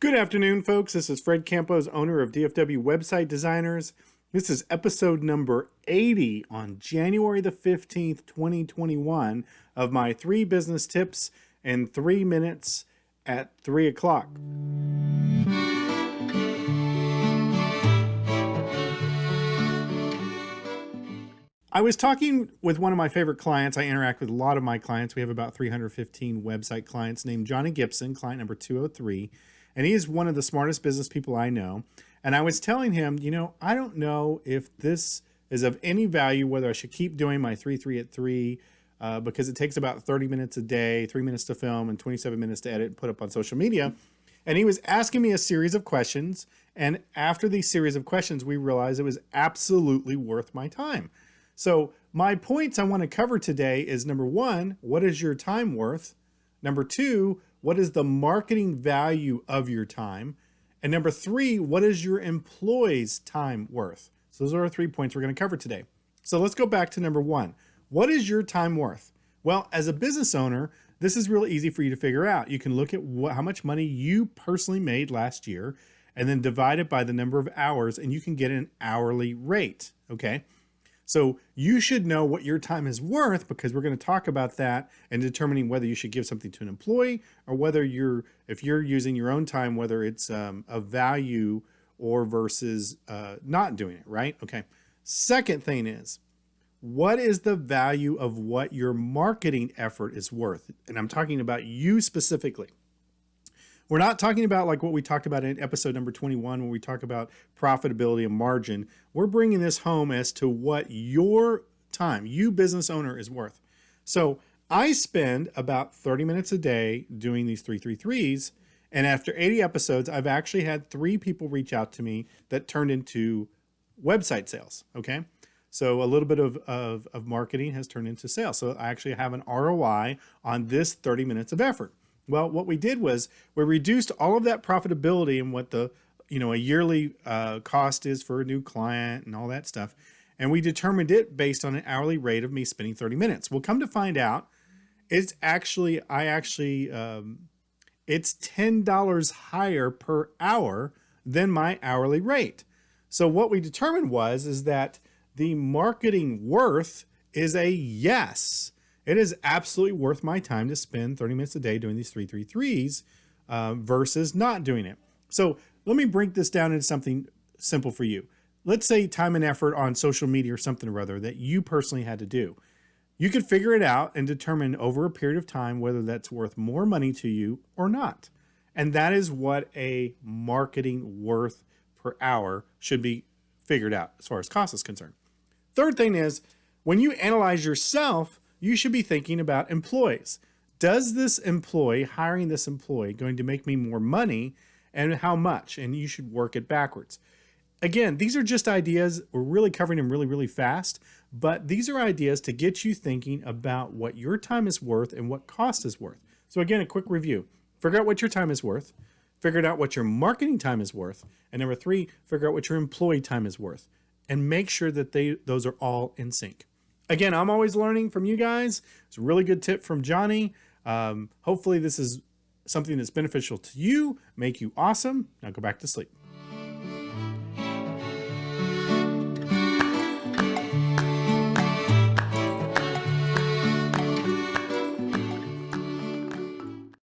Good afternoon, folks. This is Fred Campos, owner of DFW Website Designers. This is episode number 80 on January the 15th, 2021 of my 3 business tips in 3 minutes at 3 o'clock. I was talking with one of my favorite clients. I interact with a lot of my clients. We have about 315 website clients named Johnny Gibson, client number 203. And he is one of the smartest business people I know. And I was telling him, I don't know if this is of any value, whether I should keep doing my 3 at 3, because it takes about 30 minutes a day, 3 minutes to film and 27 minutes to edit and put up on social media. And he was asking me a series of questions. And after these series of questions, we realized it was absolutely worth my time. So my points I want to cover today is number 1, what is your time worth? Number 2, what is the marketing value of your time? And number 3, what is your employees' time worth? So those are our 3 points we're going to cover today. So let's go back to number 1. What is your time worth? Well, as a business owner, this is really easy for you to figure out. You can look at how much money you personally made last year and then divide it by the number of hours, and you can get an hourly rate, okay? So you should know what your time is worth, because we're going to talk about that and determining whether you should give something to an employee or whether if you're using your own time, whether it's of value or versus not doing it, right? Okay. Second thing is, what is the value of what your marketing effort is worth? And I'm talking about you specifically. We're not talking about like what we talked about in episode number 21 when we talk about profitability and margin. We're bringing this home as to what your time, you business owner, is worth. So I spend about 30 minutes a day doing these 333s. And after 80 episodes, I've actually had 3 people reach out to me that turned into website sales. Okay. So a little bit of marketing has turned into sales. So I actually have an ROI on this 30 minutes of effort. Well, what we did was we reduced all of that profitability and what the, a yearly cost is for a new client and all that stuff. And we determined it based on an hourly rate of me spending 30 minutes. We'll come to find out it's actually, it's $10 higher per hour than my hourly rate. So what we determined is that the marketing worth is a yes. It is absolutely worth my time to spend 30 minutes a day doing these 333s versus not doing it. So let me break this down into something simple for you. Let's say time and effort on social media or something or other that you personally had to do. You could figure it out and determine over a period of time whether that's worth more money to you or not. And that is what a marketing worth per hour should be figured out as far as cost is concerned. Third thing is, when you analyze yourself, you should be thinking about employees. Does this employee, hiring this employee, going to make me more money, and how much? And you should work it backwards. Again, these are just ideas. We're really covering them really, really fast, but these are ideas to get you thinking about what your time is worth and what cost is worth. So again, a quick review. Figure out what your time is worth. Figure out what your marketing time is worth. And number 3, figure out what your employee time is worth. And make sure that those are all in sync. Again, I'm always learning from you guys. It's a really good tip from Johnny. Hopefully this is something that's beneficial to you, make you awesome. Now go back to sleep.